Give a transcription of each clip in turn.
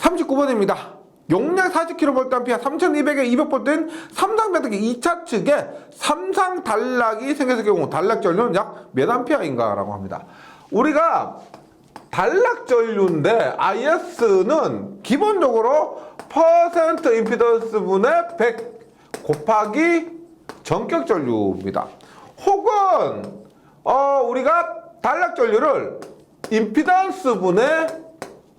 39번입니다. 용량 40kVA 3200에 200V인 삼상 배터리 2차 측에 삼상 단락이 생겼을 경우 단락 전류는 약 몇 암페어인가 라고 합니다. 우리가 단락 전류인데 IS는 기본적으로 퍼센트 임피던스 분의 100 곱하기 전격 전류입니다. 혹은 우리가 단락 전류를 임피던스 분의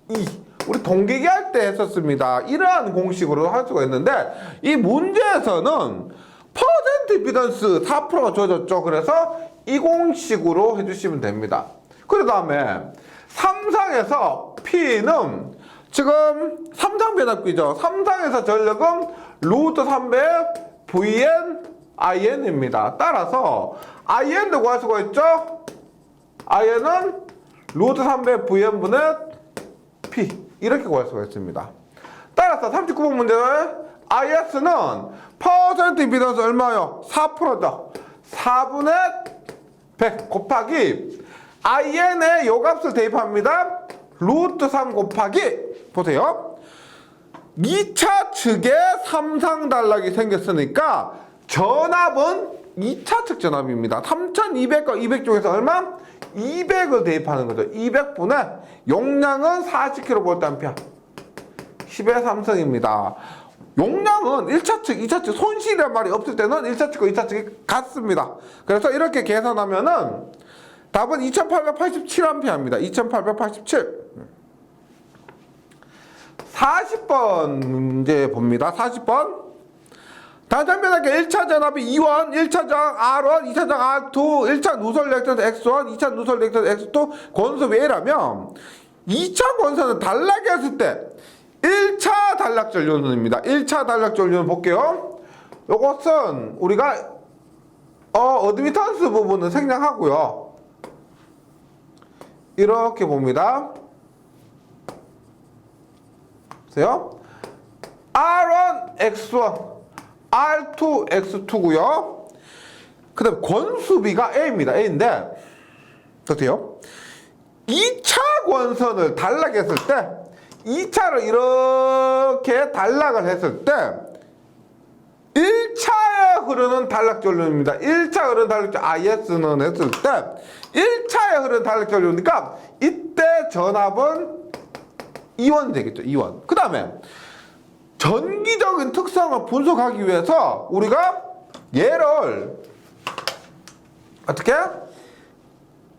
2 우리 동계기 할 때 했었습니다. 이러한 공식으로 할 수가 있는데 이 문제에서는 퍼센트 임피던스 4%가 주어졌죠. 그래서 이 공식으로 해주시면 됩니다. 그 다음에 삼상에서 P는 지금 삼상 변압기죠. 삼상에서 전력은 루트 300 VN IN입니다. 따라서 IN도 구할 수가 있죠. IN은 루트 300 VN분의 P 이렇게 구할 수가 있습니다. 따라서 39번 문제는 IS는 퍼센트 임피던스 얼마요? 4%죠. 4분의 100 곱하기 IN의 요 값을 대입합니다. 루트 3 곱하기 보세요. 2차 측에 삼상 단락이 생겼으니까 전압은 2차 측 전압입니다. 3200과 200 중에서 얼마? 200을 대입하는 거죠. 200분의 용량은 40kVA 10의 3승입니다. 용량은 1차 측, 2차 측 손실이란 말이 없을 때는 1차 측과 2차 측이 같습니다. 그래서 이렇게 계산하면은 답은 2887A입니다. 2887. 40번 문제 봅니다. 40번. 단전변압기 1차 전압이 2원, 1차 저항 R1, 2차 저항 R2, 1차 누설 렉턴스 X1, 2차 누설 렉턴스 X2, 권수 A라면 2차 권수는 단락했을 때 1차 단락 전류는입니다. 1차 단락 전류는 볼게요. 요것은 우리가 어드미턴스 부분은 생략하고요. 이렇게 봅니다. 보세요. R1, X1, R2, X2고요. 그 다음에 권수비가 A입니다. A인데 어때요? 2차 권선을 단락했을 때 2차를 이렇게 단락을 했을 때 1차에 흐르는 단락 전류입니다. 1차 흐르는 단락 전류 IS는 했을 때 1차에 흐르는 단락 전류니까 이때 전압은 2원이 되겠죠. 2원. 그 다음에 전기적인 특성을 분석하기 위해서 우리가 얘를 어떻게?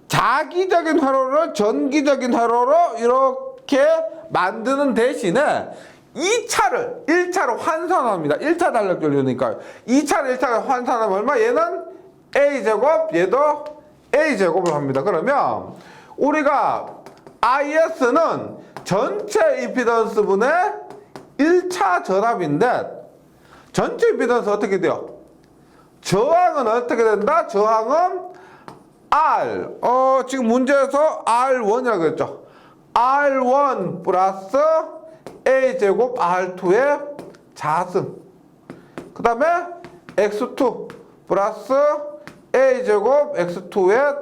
자기적인 회로를 전기적인 회로로 이렇게 만드는 대신에 2차를 1차로 환산합니다. 1차 단락 전류니까 2차를 1차로 환산하면 얼마? 얘는 A제곱, 얘도 A제곱을 합니다. 그러면 우리가 IS는 전체 임피던스 분의 1차 전압인데 전체 임피던스 어떻게 돼요? 저항은 어떻게 된다? 저항은 R 지금 문제에서 R1이라고 그랬죠. R1 플러스 A제곱 R2의 자승. 그 다음에 X2 플러스 A제곱 X2의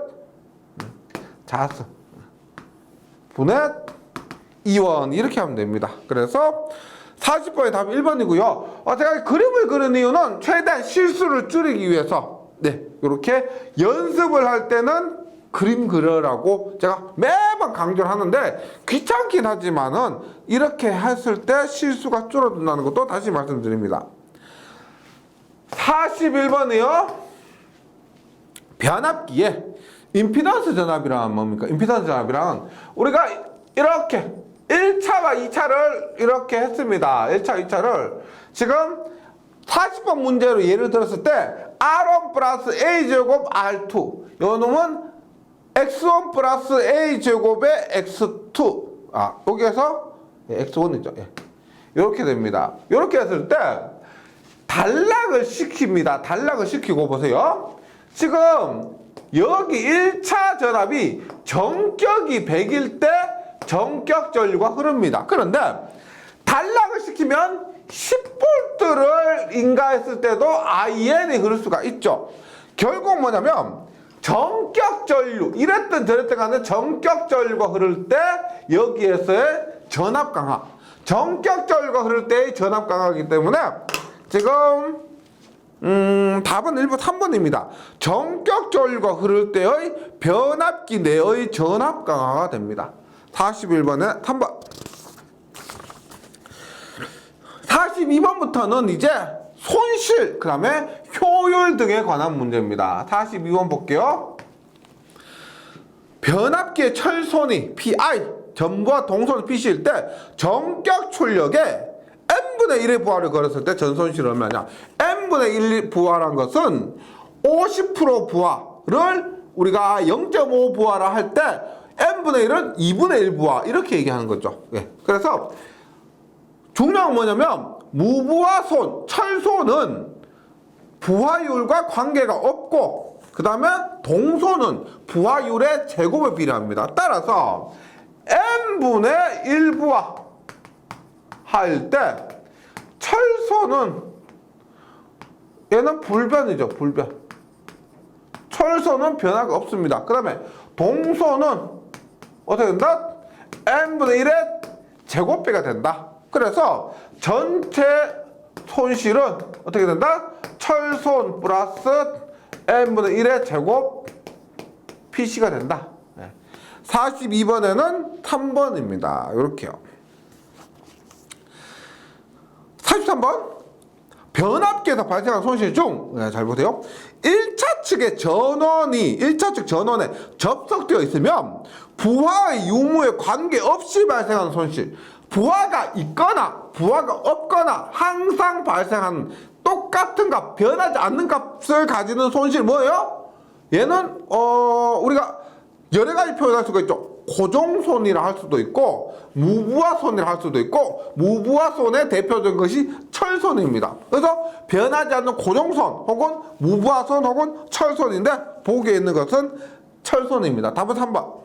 자승 분의 2원 이렇게 하면 됩니다. 그래서 40번의 답이 1번이고요. 제가 그림을 그린 이유는 최대한 실수를 줄이기 위해서 이렇게 연습을 할 때는 그림 그려라고 제가 매번 강조를 하는데 귀찮긴 하지만은 이렇게 했을 때 실수가 줄어든다는 것도 다시 말씀드립니다. 41번이요. 변압기에 임피던스 전압이란 뭡니까? 임피던스 전압이란 우리가 이렇게 1차와 2차를 이렇게 했습니다. 1차, 2차를 지금 40번 문제로 예를 들었을 때 R1 플러스 A제곱 R2 요 놈은 X1 플러스 A제곱의 X2 여기에서 X1이죠. 이렇게 됩니다. 이렇게 했을 때 단락을 시킵니다. 단락을 시키고 보세요. 지금 여기 1차 전압이 전격이 100일 때 전격 전류가 흐릅니다. 그런데 단락을 시키면 10V를 인가했을 때도 IN이 흐를 수가 있죠. 결국 뭐냐면 전격 전류, 이랬든 저랬든 간에 전격 전류가 흐를 때 여기에서의 전압 강화. 전격 전류가 흐를 때의 전압 강하기 때문에 지금 답은 1번 3번입니다. 전격 전류가 흐를 때의 변압기 내의 전압 강화가 됩니다. 41번에 3번. 42번부터는 이제 손실, 그 다음에 효율 등에 관한 문제입니다. 42번 볼게요. 변압기의 철선이 PI, 전부와 동선이 PC일 때 전격 출력에 n분의 1의 부하를 걸었을 때 전손실이 얼마냐? n분의 1 부하란 것은 50% 부하를 우리가 0.5 부하라 할 때 n분의 1은 2분의 1 부하 이렇게 얘기하는 거죠. 예. 그래서 중요한 건 뭐냐면 무부하 손, 철손은 부하율과 관계가 없고 그 다음에 동손은 부하율의 제곱에 비례합니다. 따라서 n분의 1 부하 할 때 철선은 얘는 불변이죠. 불변. 철선은 변화가 없습니다. 그 다음에 동선은 어떻게 된다? n분의 1의 제곱배가 된다. 그래서 전체 손실은 어떻게 된다? 철손 플러스 n분의 1의 제곱 PC가 된다. 42번에는 3번입니다. 이렇게요. 43번. 변압기에서 발생한 손실 중, 잘 보세요. 1차 측의 전원이, 1차 측 전원에 접속되어 있으면 부하의 유무에 관계없이 발생하는 손실. 부하가 있거나 부하가 없거나 항상 발생하는 똑같은 값, 변하지 않는 값을 가지는 손실 뭐예요? 얘는 우리가 여러 가지 표현할 수가 있죠. 고정손이라 할 수도 있고 무부하손이라 할 수도 있고 무부하손의 대표적인 것이 철손입니다. 그래서 변하지 않는 고정손 혹은 무부하손 혹은 철손인데 보기에 있는 것은 철손입니다. 답은 3번.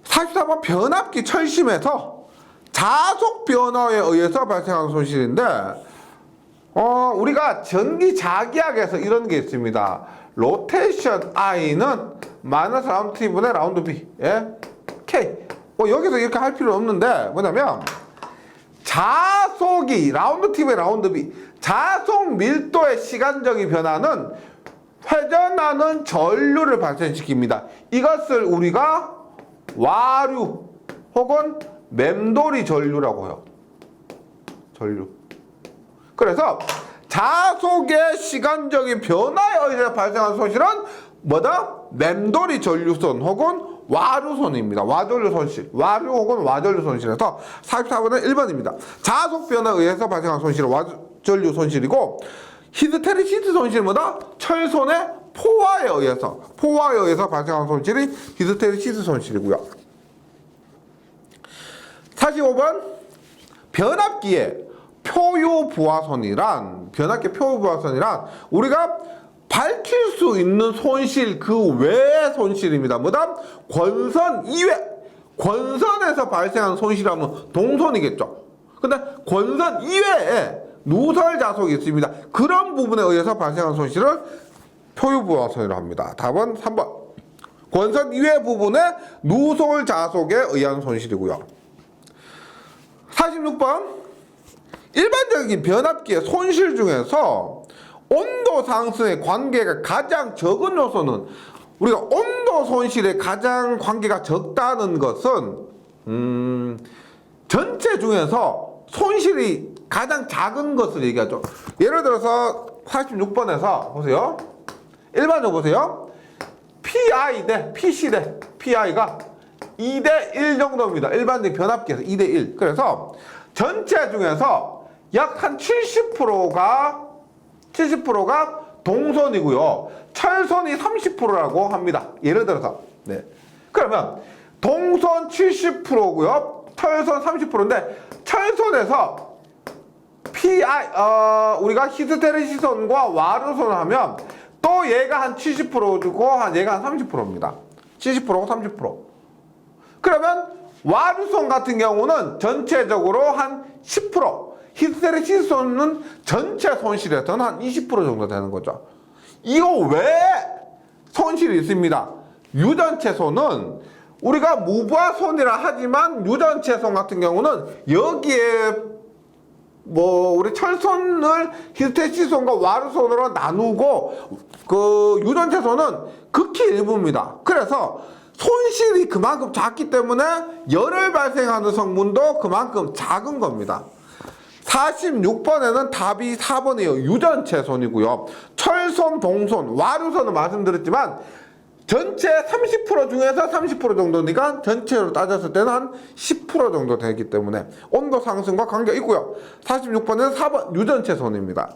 44번. 변압기 철심에서 자속 변화에 의해서 발생하는 손실인데 우리가 전기 자기학에서 이런 게 있습니다. 로테이션 I는 마이너스 라운드 T분의 라운드 B, 예? K. 여기서 이렇게 할 필요 없는데 뭐냐면 자속이 라운드 T분의 라운드 B, 자속 밀도의 시간적인 변화는 회전하는 전류를 발생시킵니다. 이것을 우리가 와류 혹은 맴돌이 전류라고 해요. 전류. 그래서 자속의 시간적인 변화에 의해서 발생한 손실은 뭐다? 맴돌이 전류손 혹은 와류손입니다. 와전류 손실. 와류 혹은 와전류 손실에서 44번은 1번입니다. 자속 변화에 의해서 발생한 손실은 와전류 손실이고 히스테리시스 손실은 뭐다? 철손의 포화에 의해서 발생한 손실이 히스테리시스 손실이고요. 45번. 변압기의 변압기 표유부하선이란 우리가 밝힐 수 있는 손실 그 외의 손실입니다. 뭐다? 권선 이외. 권선에서 발생하는 손실하면 동선이겠죠. 근데 권선 이외에 누설 자속이 있습니다. 그런 부분에 의해서 발생하는 손실을 표유부하선이라고 합니다. 답은 3번. 권선 이외 부분의 누설 자속에 의한 손실이고요. 46번. 일반적인 변압기의 손실 중에서 온도 상승의 관계가 가장 적은 요소는 우리가 온도 손실에 가장 관계가 적다는 것은 전체 중에서 손실이 가장 작은 것을 얘기하죠. 예를 들어서 46번에서 보세요. 일반적으로 보세요. PI 대 PC 대 PI가 2대 1 정도입니다. 일반적인 변압기에서 2대 1. 그래서 전체 중에서 약 한 70%가 동선이고요. 철선이 30%라고 합니다. 예를 들어서. 네. 그러면 동선 70%고요. 철선 30%인데 철선에서 우리가 히스테리시선과 와류선을 하면 또 얘가 한 70%고 얘가 한 30%입니다. 70%고 30%. 그러면 와류선 같은 경우는 전체적으로 한 10%, 히스테리시선은 전체 손실에서는 한 20% 정도 되는 거죠. 이거 외에 손실이 있습니다. 유전체손은 우리가 무부하손이라 하지만 유전체손 같은 경우는 여기에 우리 철손을 히스테시손과 와르손으로 나누고 그 유전체손은 극히 일부입니다. 그래서 손실이 그만큼 작기 때문에 열을 발생하는 성분도 그만큼 작은 겁니다. 46번에는 답이 4번이에요. 유전체손이고요. 철손, 동손, 와르손은 말씀드렸지만 전체 30% 중에서 30% 정도니까 전체로 따졌을 때는 한 10% 정도 되기 때문에 온도 상승과 관계가 있고요. 46번에는 4번 유전체손입니다.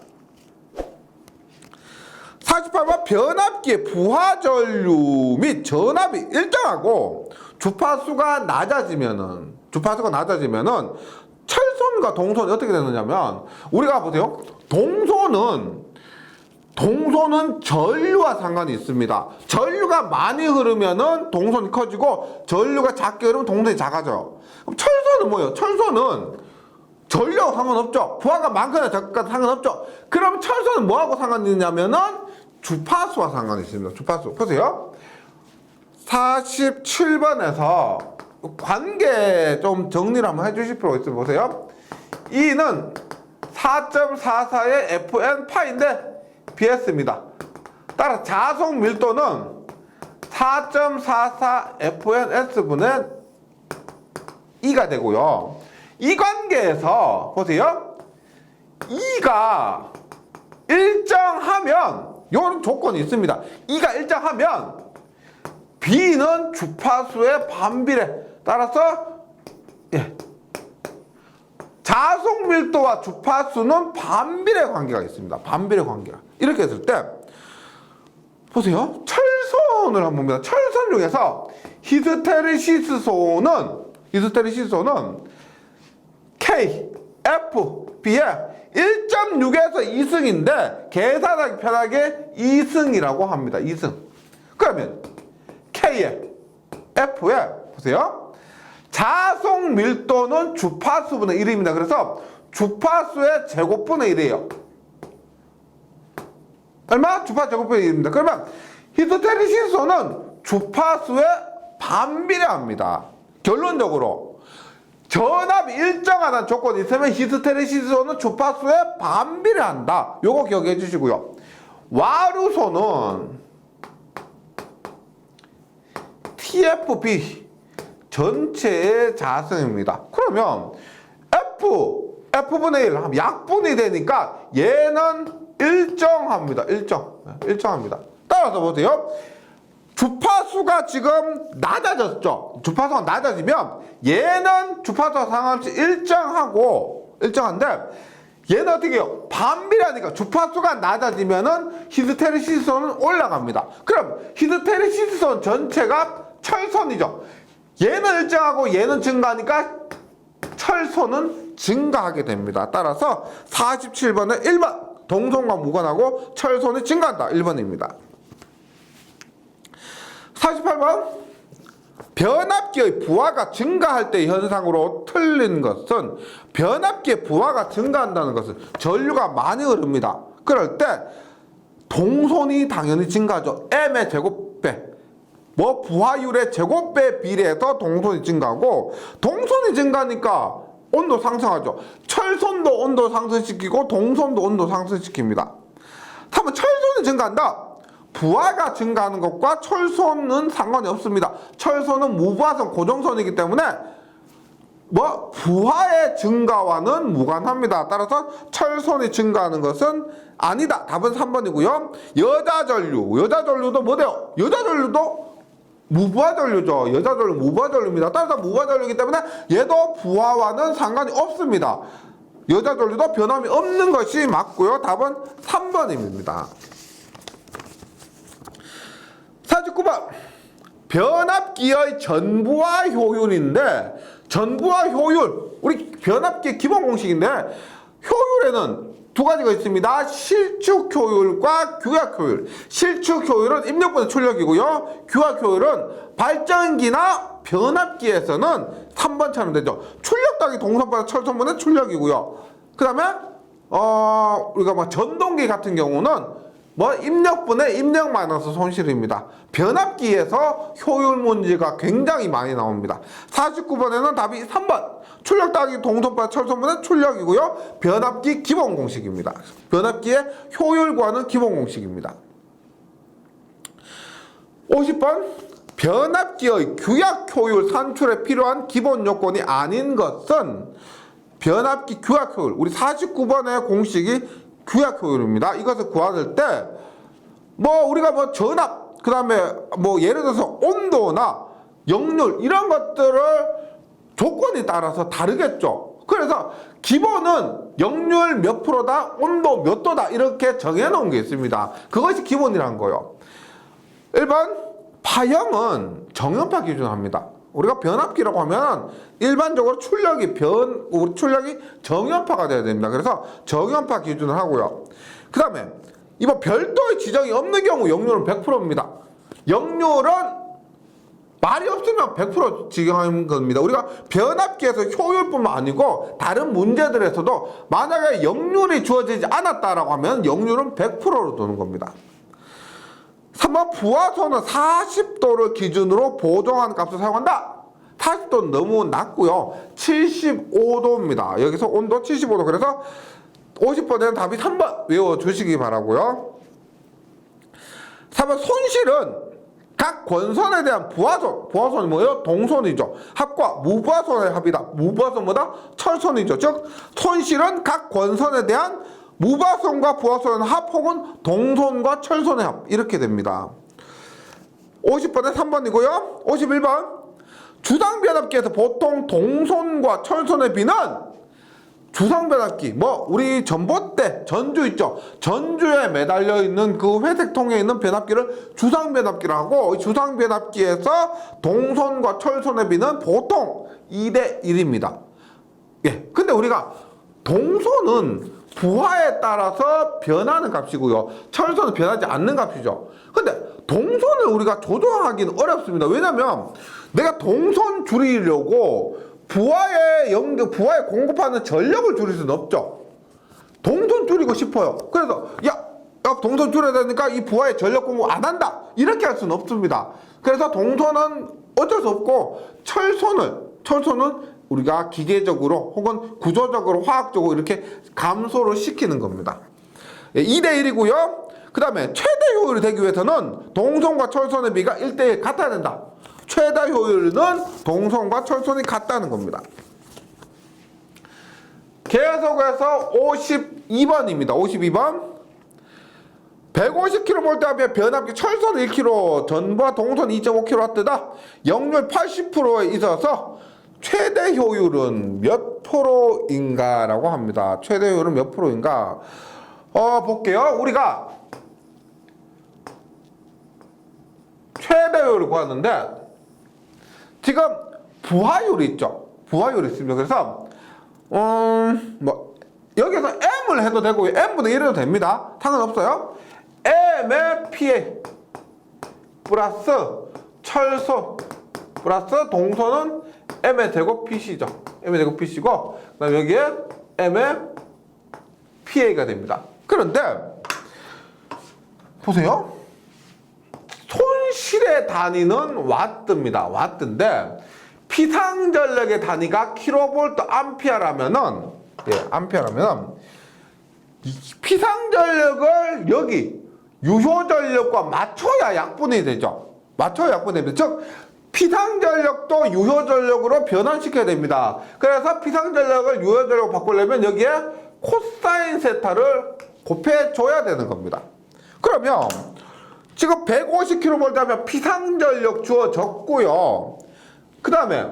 48번 변압기의 부하전류 및 전압이 일정하고 주파수가 낮아지면은 철손과 동손이 어떻게 되느냐면 우리가 보세요. 동손은 전류와 상관이 있습니다. 전류가 많이 흐르면은 동손이 커지고 전류가 작게 흐르면 동손이 작아져요. 그럼 철손은 뭐예요? 철손은 전류하고 상관없죠. 부하가 많거나 적거나 상관없죠. 그럼 철손은 뭐하고 상관이 있냐면은 주파수와 상관이 있습니다. 주파수. 보세요. 47번에서 관계 좀 정리를 한번 해주실 필요가 있어요. 보세요. E는 4.44의 FN 파인데 BS입니다. 따라 자속 밀도는 4.44 FNS분의 E가 되고요. 이 관계에서 보세요. E가 일정하면 이런 조건이 있습니다. E가 일정하면 B는 주파수의 반비례. 따라서 자속 밀도와 주파수는 반비례 관계가 있습니다. 반비례 관계가. 이렇게 했을 때 보세요. 철손을 한번 봅니다. 철손 중에서 히스테리시스손은 K, F, B에 1.6에서 2승인데 계산하기 편하게 2승이라고 합니다. 2승. 그러면 K에 F에 보세요. 자속 밀도는 주파수분의 1입니다. 그래서 주파수의 제곱분의 1이에요. 얼마? 주파수 제곱분의 1입니다. 그러면 히스테리시스손은 주파수에 반비례합니다. 결론적으로 전압이 일정하다는 조건이 있으면 히스테리시스손은 주파수에 반비례한다. 요거 기억해 주시고요. 와르손은 TFB 전체의 자성입니다. 그러면 F분의 1 하면 약분이 되니까 얘는 일정합니다. 일정합니다. 따라서 보세요. 주파수가 지금 낮아졌죠. 주파수가 낮아지면 얘는 주파수와 상관없이 일정한데 얘는 어떻게 해요? 반비례하니까 주파수가 낮아지면은 히스테리시스손은 올라갑니다. 그럼 히스테리시스손 전체가 철손이죠. 얘는 일정하고 얘는 증가하니까 철손은 증가하게 됩니다. 따라서 47번에 1번 동손과 무관하고 철손이 증가한다. 1번입니다. 48번 변압기의 부하가 증가할 때 현상으로 틀린 것은 변압기의 부하가 증가한다는 것은 전류가 많이 흐릅니다. 그럴 때 동손이 당연히 증가하죠. M의 제곱배 부하율의 제곱배 비례해서 동손이 증가하고 동손이 증가하니까 온도 상승하죠. 철손도 온도 상승시키고 동손도 온도 상승시킵니다. 다음은 철손이 증가한다. 부하가 증가하는 것과 철손은 상관이 없습니다. 철손은 무부하선 고정선이기 때문에 부하의 증가와는 무관합니다. 따라서 철손이 증가하는 것은 아니다. 답은 3번이고요. 여자전류도 뭐래요? 여자전류도 무부하전류죠. 여자전류 무부하전류입니다. 따라서 무부하전류이기 때문에 얘도 부하와는 상관이 없습니다. 여자전류도 변함이 없는 것이 맞고요. 답은 3번입니다. 49번 변압기의 전부하 효율인데 전부하 효율 우리 변압기의 기본 공식인데 효율에는 두 가지가 있습니다. 실축 효율과 규약 효율. 실축 효율은 입력분의 출력이고요. 규약 효율은 발전기나 변압기에서는 3번처럼 되죠. 출력 더하기 동선보다 철선분의 출력이고요. 그 다음에 우리가 전동기 같은 경우는 뭐 입력분의 입력 마이너스 손실입니다. 변압기에서 효율 문제가 굉장히 많이 나옵니다. 49번에는 답이 3번. 출력 더하기 동선과 철선분의 출력이고요. 변압기 기본 공식입니다. 변압기의 효율 구하는 기본 공식입니다. 50번. 변압기의 규약 효율 산출에 필요한 기본 요건이 아닌 것은 변압기 규약 효율. 우리 49번의 공식이 규약 효율입니다. 이것을 구할 때 뭐 우리가 뭐 전압, 그 다음에 뭐 예를 들어서 온도나 역률 이런 것들을 조건에 따라서 다르겠죠. 그래서 기본은 역률 몇 프로다, 온도 몇 도다 이렇게 정해놓은 게 있습니다. 그것이 기본이라는 거예요. 1번 파형은 정연파 기준합니다. 우리가 변압기라고 하면 일반적으로 출력이 정연파가 돼야 됩니다. 그래서 정연파 기준을 하고요. 그 다음에 이번 별도의 지정이 없는 경우 역률은 100%입니다. 역률은 말이 없으면 100% 지정하는 겁니다. 우리가 변압기에서 효율뿐만 아니고 다른 문제들에서도 만약에 역률이 주어지지 않았다라고 하면 역률은 100%로 도는 겁니다. 3번 부하선은 40도를 기준으로 보정하는 값을 사용한다. 40도는 너무 낮고요. 75도입니다. 여기서 온도 75도. 그래서 50번에는 답이 3번 외워주시기 바라고요. 3번 손실은 각 권선에 대한 부하선이 뭐예요? 동선이죠. 합과 무부하선의 합이다. 무부하선 뭐다? 철선이죠. 즉 손실은 각 권선에 대한 무부하선과 부하선의 합 혹은 동선과 철선의 합 이렇게 됩니다. 50번에 3번이고요. 51번 주상변압기에서 보통 동선과 철선의 비는 주상변압기 뭐 우리 전봇대 전주 있죠. 전주에 매달려 있는 그 회색 통에 있는 변압기를 주상변압기라고 하고 주상변압기에서 동선과 철선의 비는 보통 2대 1입니다. 예. 근데 우리가 동선은 부하에 따라서 변하는 값이고요. 철선은 변하지 않는 값이죠. 근데 동선을 우리가 조정하기는 어렵습니다. 왜냐면 내가 동선 줄이려고 부하에 공급하는 전력을 줄일 수는 없죠. 동선 줄이고 싶어요. 그래서 야 동선 줄여야 되니까 이 부하에 전력 공급 안 한다. 이렇게 할 수는 없습니다. 그래서 동선은 어쩔 수 없고 철선은 우리가 기계적으로 혹은 구조적으로 화학적으로 이렇게 감소를 시키는 겁니다. 2대 1이고요. 그 다음에 최대 효율이 되기 위해서는 동선과 철선의 비가 1대1 같아야 된다. 최대 효율은 동선과 철선이 같다는 겁니다. 계속해서 52번입니다. 52번 150kV 앞에 변압기 철선 1kW, 전부와 동선 2.5kW다. 역률 80%에 있어서 최대 효율은 몇 프로인가 라고 합니다. 최대 효율은 몇 프로인가? 볼게요. 우리가 최대 효율을 구하는데 지금 부하율이 있죠. 부하율이 있습니다. 그래서 뭐 여기서 M을 해도 되고 M분의 1 해도 됩니다. 상관없어요. M의 PA 플러스 철소 플러스 동선은 M의 제곱 PC죠. M의 제곱 PC고 그다음 여기에 M의 PA가 됩니다. 그런데 보세요. 손실의 단위는 와트입니다. 와트인데 피상전력의 단위가 킬로볼트 암페어라면은 피상전력을 여기 유효전력과 맞춰야 약분이 되죠. 맞춰야 약분이 됩니다. 즉 피상전력도 유효전력으로 변환시켜야 됩니다. 그래서 피상전력을 유효전력으로 바꾸려면 여기에 코사인 세타를 곱해줘야 되는 겁니다. 그러면 지금 150kV 하면 피상전력 주어졌고요. 그 다음에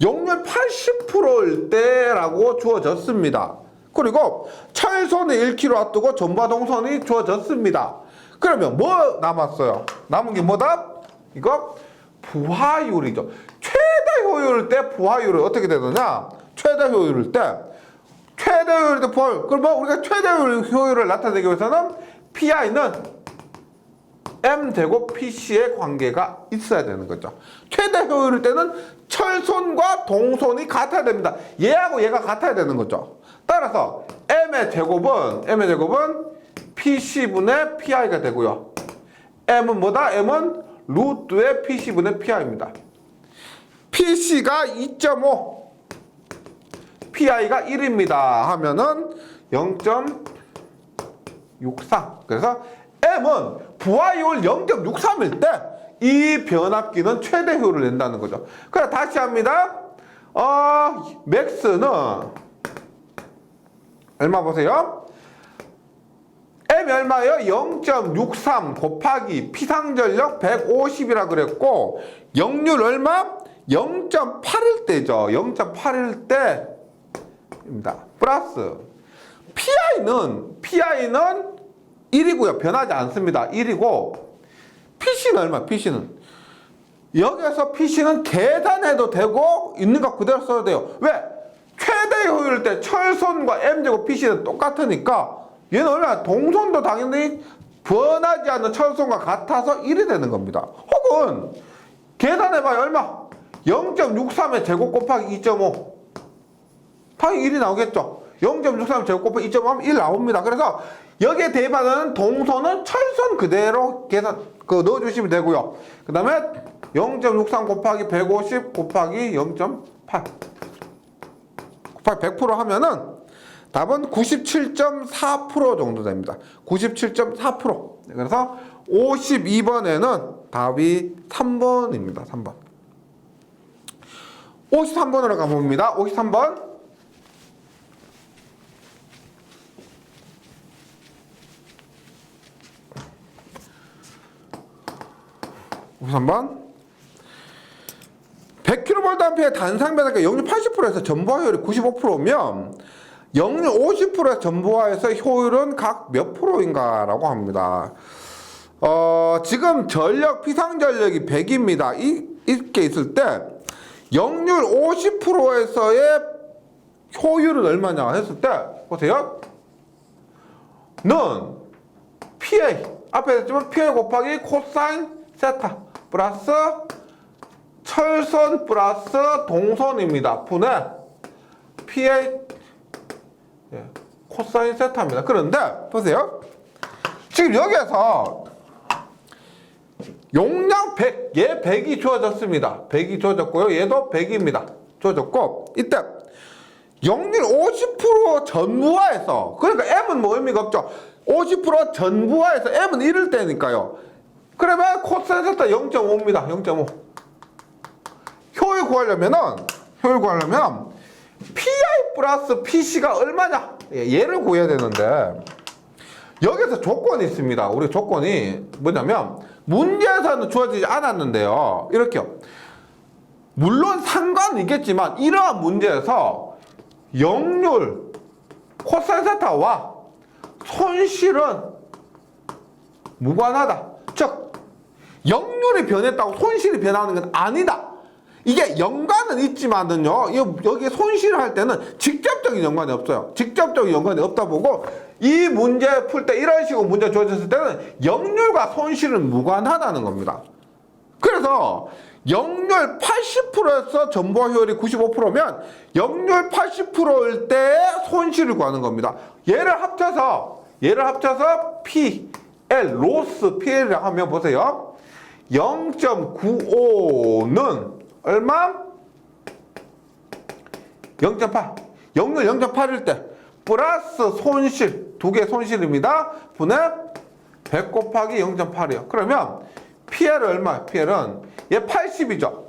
역률 80%일 때라고 주어졌습니다. 그리고 철선이 1kW고 전바 동선이 주어졌습니다. 그러면 뭐 남았어요? 남은 게 뭐다? 이거 부하율이죠. 최대 효율일 때 부하율은 어떻게 되느냐? 최대 효율일 때 부하율. 그러면 우리가 최대 효율을 나타내기 위해서는 PI는 M제곱 PC의 관계가 있어야 되는 거죠. 최대 효율일 때는 철선과 동선이 같아야 됩니다. 얘하고 얘가 같아야 되는 거죠. 따라서 M의 제곱은 PC분의 PI가 되고요. M은 뭐다? M은 루트의 PC분의 PI입니다. PC가 2.5, PI가 1입니다. 하면은 0.63. 그래서 M은 부하율 0.63일 때 이 변압기는 최대 효율을 낸다는 거죠. 그럼 다시 합니다. 맥스는 얼마 보세요? M이 얼마예요? 0.63 곱하기 피상전력 150이라 그랬고 역률 얼마? 0.8일 때죠. 0.8일 때입니다. 플러스 PI는 1이고요. 변하지 않습니다. 1이고 PC는 얼마? PC는 여기서 PC는 계산해도 되고 있는 거 그대로 써도 돼요. 왜? 최대 효율 때 철선과 M제곱 PC는 똑같으니까 얘는 얼마나 동선도 당연히 변하지 않는 철선과 같아서 1이 되는 겁니다. 혹은 계산해봐요. 얼마? 0.63의 제곱 곱하기 2.5 당연히 1이 나오겠죠. 0.63 제곱 곱하기 2.5 하면 1 나옵니다. 그래서 여기에 대입하는 동선은 철선 그대로 넣어주시면 되고요. 그 다음에 0.63 곱하기 150 곱하기 0.8 곱하기 100% 하면은 답은 97.4% 정도 됩니다. 97.4%. 그래서 52번에는 답이 3번입니다. 3번. 53번으로 가봅니다. 53번. 53번 100kVA의 단상 변압기 역률 80%에서 전부하율이 95%면 역률 50%에서 전부하에서 효율은 각 몇 프로인가 라고 합니다. 지금 전력 피상전력이 100입니다. 이렇게 있을 때 역률 50%에서의 효율은 얼마냐 했을 때 보세요. 는 PA 앞에 했지만 PA 곱하기 코사인 세타 플러스 철선 플러스 동선입니다. 분의 PA 코사인 세타입니다. 그런데 보세요. 지금 여기에서 용량 100, 얘 100이 주어졌습니다. 100이 주어졌고요. 얘도 100입니다. 주어졌고 이때 역률 50% 전부하에서 그러니까 M은 뭐 의미가 없죠. 50% 전부하에서 M은 1일 때니까요. 그러면 코사인 세타 0.5입니다. 0.5. 효율 구하려면 PI 플러스 PC가 얼마냐? 얘를 구해야 되는데 여기서 조건이 있습니다. 우리 조건이 뭐냐면 문제에서는 주어지지 않았는데요. 이렇게요. 물론 상관은 있겠지만 이러한 문제에서 역률 코사인 세타와 손실은 무관하다. 즉 역률이 변했다고 손실이 변하는 건 아니다. 이게 연관은 있지만은요, 여기 손실을 할 때는 직접적인 연관이 없어요. 직접적인 연관이 없다 보고, 이 문제 풀 때 이런 식으로 문제 주어졌을 때는 역률과 손실은 무관하다는 겁니다. 그래서 역률 80%에서 전부하 효율이 95%면 역률 80%일 때 손실을 구하는 겁니다. 얘를 합쳐서 P, L, 로스 PL이라고 하면 보세요. 0.95는 얼마? 0.8. 역률 0.8일 때 플러스 손실, 두 개 손실입니다. 분의 100 곱하기 0.8이요. 그러면 PL은 얼마? PL은 얘 80이죠.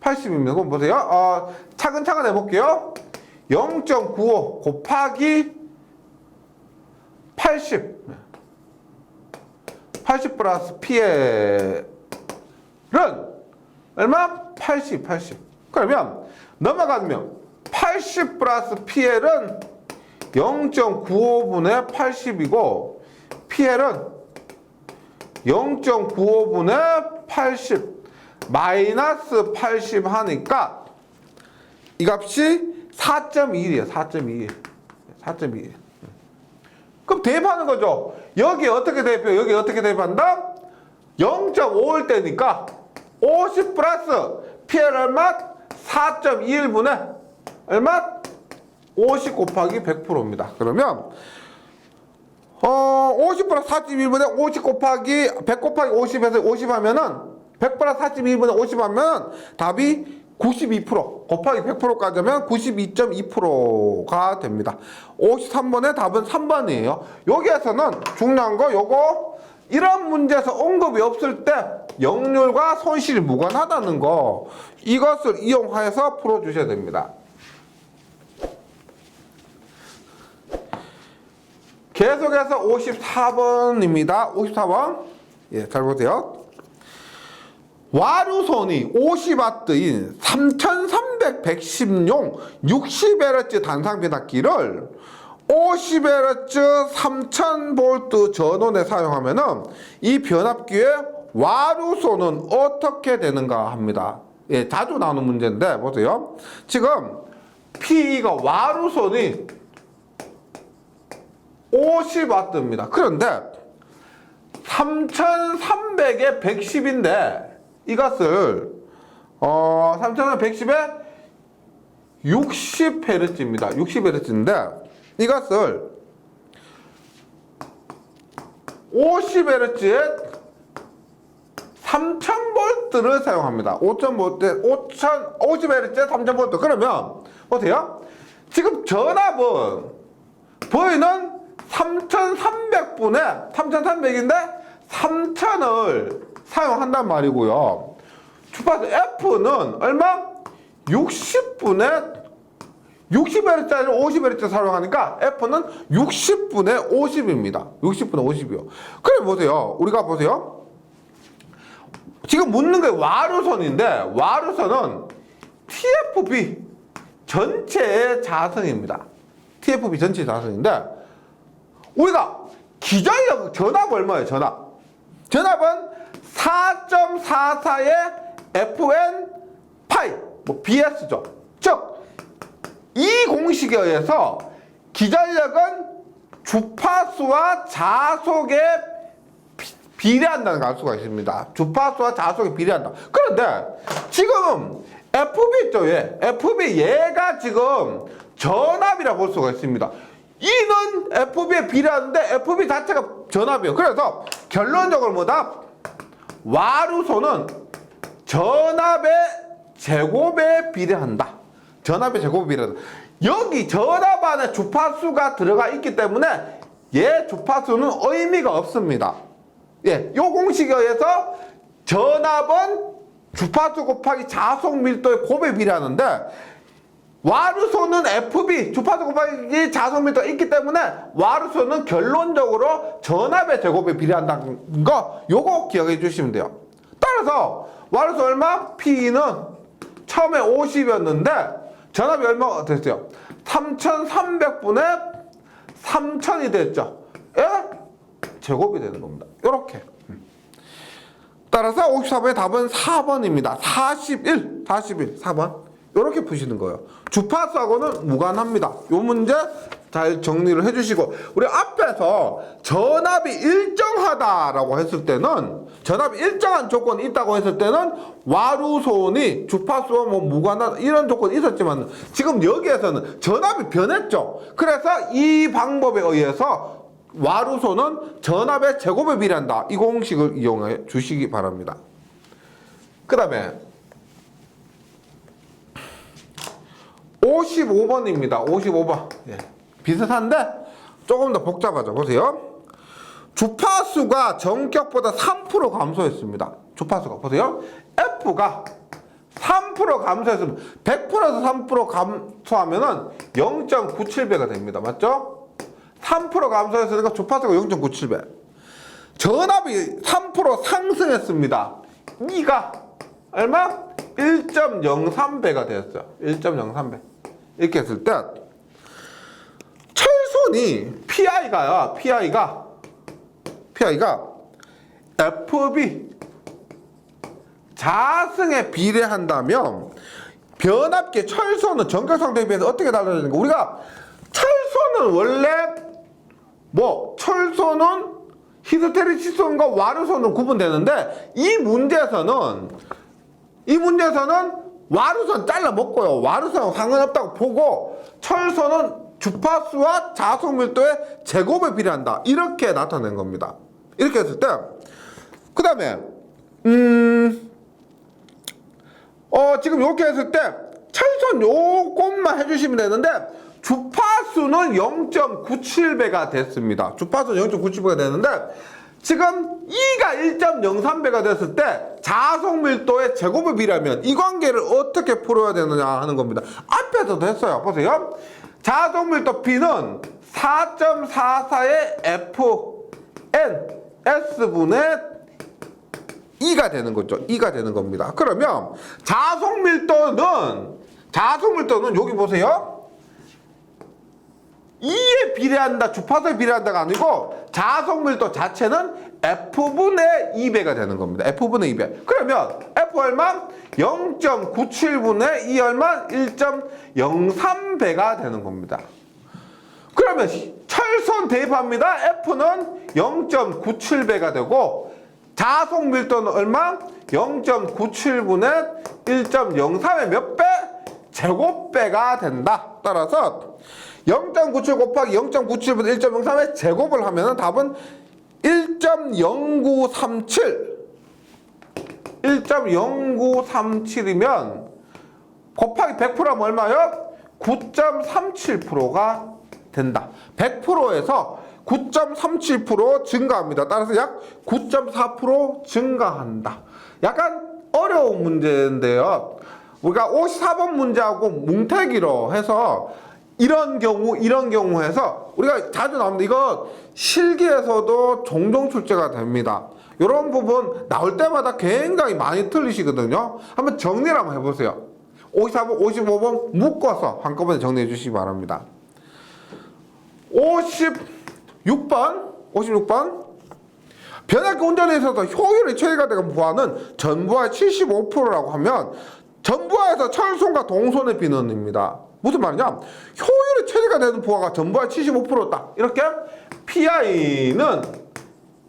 80입니다. 그럼 보세요. 차근차근 해볼게요. 0.95 곱하기 80. 80 플러스 PL은 얼마? 80. 그러면 넘어가면 80 플러스 PL은 0.95분의 80이고 PL은 0.95분의 80 마이너스 80 하니까 이 값이 4.21이에요. 4.21. 그럼 대입하는 거죠. 여기 어떻게 대입해요? 여기 어떻게 대입한다? 0.5일 때니까 50 플러스 PL 얼마? 4.21분의 얼마? 50 곱하기 100%입니다. 그러면 50 플러스 41분의 50 곱하기 100 곱하기 50에서 50 하면은 100 플러스 41분의 50 하면 답이 92% 곱하기 100%까지 하면 92.2%가 됩니다. 53번의 답은 3번이에요. 여기에서는 중요한 거 요거 이런 문제에서 언급이 없을 때 역률과 손실이 무관하다는 거 이것을 이용하여서 풀어주셔야 됩니다. 계속해서 54번입니다. 54번. 예, 잘 보세요. 와류손이 50W인 3300용 60Hz 단상 변압기를 50Hz 3000V 전원에 사용하면은 이 변압기의 와류손은 어떻게 되는가 합니다. 예, 자주 나오는 문제인데 보세요. 지금 P가 와류손이 50W입니다. 그런데 3300에 110인데 이것을 3300에 60Hz입니다. 60Hz인데 이것을 50Hz에 3000V를 사용합니다. 50Hz에 3000V. 그러면 보세요. 지금 전압은 보이는 3300분에 3300인데 3000을 사용한단 말이고요. 주파수 F는 얼마? 60분에 60Hz 아니라 50Hz 사용하니까 F는 60분의 50입니다. 60분의 50이요. 그럼 보세요. 우리가 보세요. 지금 묻는 게 와류선인데 와류선은 TFB 전체의 자성입니다. TFB 전체의 자성인데 우리가 기전력 전압 얼마예요? 전압은 4.44의 FN 파이 BS죠. 즉 이 공식에 의해서 기전력은 주파수와 자속에 비례한다는 걸 알 수가 있습니다. 주파수와 자속에 비례한다. 그런데 지금 FB 있죠. FB 얘가 지금 전압이라고 볼 수가 있습니다. E는 FB에 비례하는데 FB 자체가 전압이에요. 그래서 결론적으로 뭐다? 와류손은 전압의 제곱에 비례한다. 전압의 제곱에 비례한다. 여기 전압 안에 주파수가 들어가 있기 때문에 얘 주파수는 의미가 없습니다. 예, 요 공식에 의해서 전압은 주파수 곱하기 자속 밀도의 곱에 비례하는데 와류손은 FB 주파수 곱하기 자속 밀도가 있기 때문에 와류손은 결론적으로 전압의 제곱에 비례한다는 거 요거 기억해 주시면 돼요. 따라서 와류손 얼마? P는 처음에 50이었는데 전압이 얼마가 됐어요? 3300분의 3000이 됐죠. 예? 제곱이 되는 겁니다. 요렇게. 따라서 54번의 답은 4번입니다. 41, 4번. 이렇게 푸시는 거예요. 주파수하고는 무관합니다. 이 문제 잘 정리를 해주시고 우리 앞에서 전압이 일정하다라고 했을 때는 전압이 일정한 조건이 있다고 했을 때는 와류손이 주파수와 뭐 무관하다 이런 조건이 있었지만 지금 여기에서는 전압이 변했죠. 그래서 이 방법에 의해서 와류손은 전압의 제곱에 비례한다. 이 공식을 이용해 주시기 바랍니다. 그 다음에 55번입니다. 55번. 예. 비슷한데 조금 더 복잡하죠. 보세요. 주파수가 전격보다 3% 감소했습니다. 주파수가 보세요. F가 3% 감소했으면 100%에서 3% 감소하면은 0.97배가 됩니다. 맞죠? 3% 감소했으니까 주파수가 0.97배. 전압이 3% 상승했습니다. E가 얼마? 1.03배가 되었어요. 1.03배. 이렇게 했을 때 철손이 PI가 FB 자승에 비례한다면 변압기 철손은 전격상태에 비해서 어떻게 달라지는가? 우리가 철손은 원래 철손은 히스테리시손과 와류손은 구분되는데 이 문제에서는 와류손 잘라 먹고요. 와류손은 상관없다고 보고 철손은 주파수와 자속 밀도의 제곱에 비례한다. 이렇게 나타낸 겁니다. 이렇게 했을 때, 그 다음에 지금 이렇게 했을 때 철선 요것만 해주시면 되는데 주파수는 0.97배가 됐습니다. 주파수는 0.97배가 되는데 지금 E가 1.03배가 됐을 때 자속 밀도의 제곱에 비례하면 이 관계를 어떻게 풀어야 되느냐 하는 겁니다. 앞에서도 했어요. 보세요. 자속 밀도 B는 4.44의 FN S분의 E가 되는 거죠. E가 되는 겁니다. 그러면 자속 밀도는 여기 보세요. E에 비례한다, 주파수에 비례한다가 아니고 자속 밀도 자체는 F분의 2배가 되는 겁니다. F분의 2배. 그러면 F 얼마? 0.97분의 E 얼마? 1.03배가 되는 겁니다. 그러면 철선 대입합니다. F는 0.97배가 되고 자속 밀도는 얼마? 0.97분의 1.03의 몇 배? 제곱배가 된다. 따라서 0.97 곱하기 0.97분의 1.03의 제곱을 하면 답은 1.0937이면 곱하기 100%하면 얼마요? 9.37%가 된다. 100%에서 9.37% 증가합니다. 따라서 약 9.4% 증가한다. 약간 어려운 문제인데요. 우리가 54번 문제하고 뭉태기로 해서 이런 경우 해서 우리가 자주 나옵니다. 이거 실기에서도 종종 출제가 됩니다. 이런 부분 나올 때마다 굉장히 많이 틀리시거든요. 한번 정리를 한번 해보세요. 54번, 55번 묶어서 한꺼번에 정리해 주시기 바랍니다. 56번 변압기 운전에 있어서 효율이 최대가 되는 부하는 전부하의 75%라고 하면 전부하에서 철선과 동선의 비는입니다. 무슨 말이냐? 효율이 최대가 되는 부하가 전부하의 75%다. 이렇게 PI는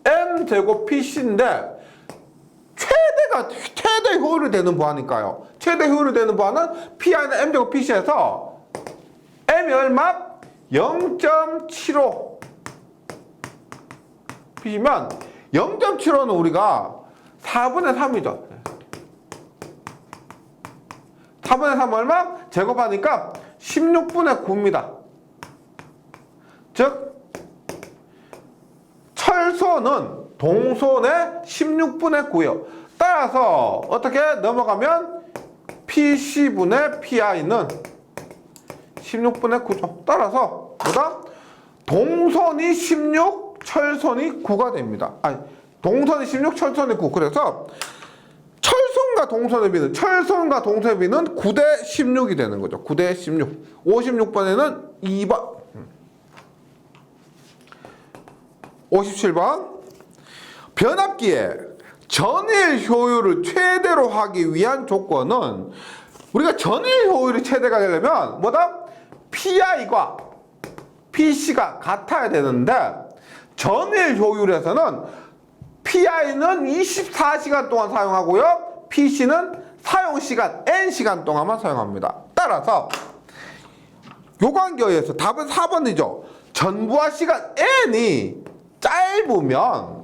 M제곱 PC인데 최대 효율이 되는 부하니까요. 최대 효율이 되는 부하는 PI는 M제곱 PC에서 M이 얼마? 0.75 PC면 0.75는 우리가 4분의 3이죠. 4분의 3 얼마? 제곱하니까 16분의 9입니다. 즉 철선은 동선의 16분의 9예요. 따라서 어떻게 넘어가면 PC분의 PI는 16분의 9죠. 따라서 뭐다? 동선이 16, 철선이 9가 됩니다. 아니, 동선이 16, 철선이 9. 그래서 철선과 동선의 비는 9대 16이 되는 거죠. 9대 16. 56번에는 2번. 57번. 변압기의 전일 효율을 최대로 하기 위한 조건은 우리가 전일 효율이 최대가 되려면 뭐다? PI과 PC가 같아야 되는데 전일 효율에서는 PI는 24시간 동안 사용하고요. PC는 사용시간 N시간 동안만 사용합니다. 따라서 요 관계에 의해서 답은 4번이죠. 전부하 시간 N이 짧으면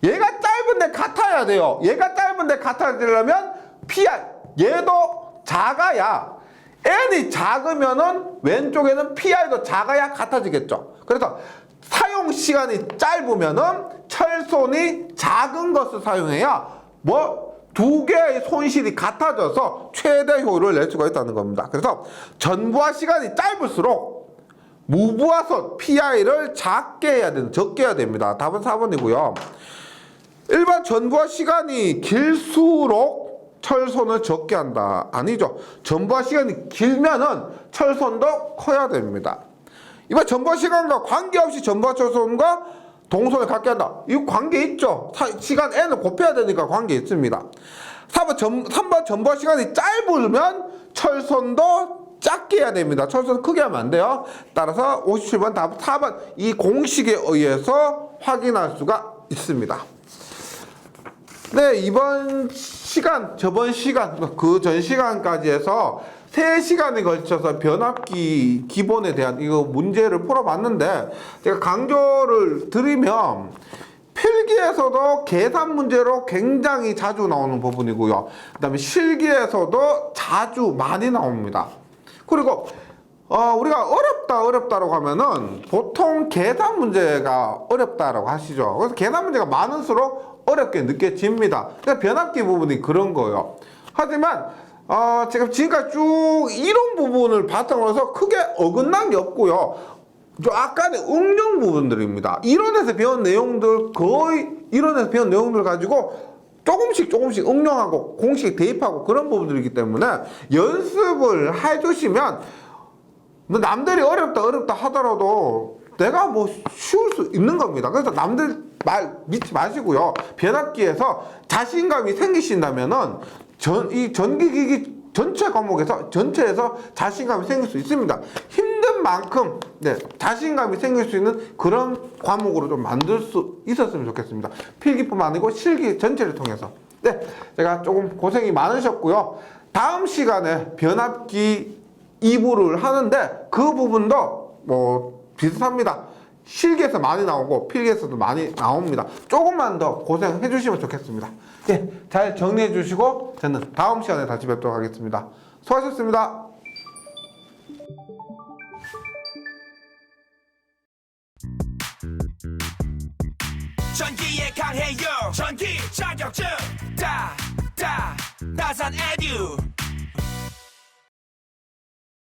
얘가 짧은데 같아야 돼요. 얘가 짧은데 같아야 되려면 PI 얘도 작아야 N이 작으면은 왼쪽에는 PI도 작아야 같아지겠죠. 그래서 사용 시간이 짧으면은 철선이 작은 것을 사용해야 두 개의 손실이 같아져서 최대 효율을 낼 수가 있다는 겁니다. 그래서 전부하 시간이 짧을수록 무부하선 PI를 적게 해야 됩니다. 답은 4번이고요. 일반 전부하 시간이 길수록 철선을 적게 한다. 아니죠. 전부하 시간이 길면은 철선도 커야 됩니다. 이번 전부하 시간과 관계없이 전부하 철선과 동선을 갖게 한다. 이 관계 있죠. 시간 N을 곱해야 되니까 관계 있습니다. 3번 전부하 시간이 짧으면 철선도 작게 해야 됩니다. 철선 크게 하면 안 돼요. 따라서 57번 답 4번 이 공식에 의해서 확인할 수가 있습니다. 네, 이번 저번 시간, 그 전 시간까지 해서 3시간에 걸쳐서 변압기 기본에 대한 이거 문제를 풀어봤는데, 제가 강조를 드리면 필기에서도 계산 문제로 굉장히 자주 나오는 부분이고요. 그 다음에 실기에서도 자주 많이 나옵니다. 그리고 우리가 어렵다라고 하면은 보통 계산 문제가 어렵다라고 하시죠. 그래서 계산 문제가 많을수록 어렵게 느껴집니다. 그러니까 변압기 부분이 그런 거예요. 하지만 제가 지금까지 쭉 이론 부분을 바탕으로 해서 크게 어긋난 게 없고요. 아까의 응용 부분들입니다. 이론에서 배운 내용들, 거의 이론에서 배운 내용들 가지고 조금씩 응용하고 공식 대입하고 그런 부분들이기 때문에 연습을 해주시면 남들이 어렵다 하더라도 내가 뭐 쉬울 수 있는 겁니다. 그래서 남들 말 믿지 마시고요. 변압기에서 자신감이 생기신다면은 이 전기기기 전체 과목에서 전체에서 자신감이 생길 수 있습니다. 힘든 만큼 자신감이 생길 수 있는 그런 과목으로 좀 만들 수 있었으면 좋겠습니다. 필기뿐만 아니고 실기 전체를 통해서. 제가 조금 고생이 많으셨고요. 다음 시간에 변압기 2부를 하는데 그 부분도 뭐 비슷합니다. 실기에서 많이 나오고 필기에서도 많이 나옵니다. 조금만 더 고생해 주시면 좋겠습니다. 잘 정리해 주시고 저는 다음 시간에 다시 뵙도록 하겠습니다. 수고하셨습니다. 전기에 강해요. 전기 자격증 나산 에듀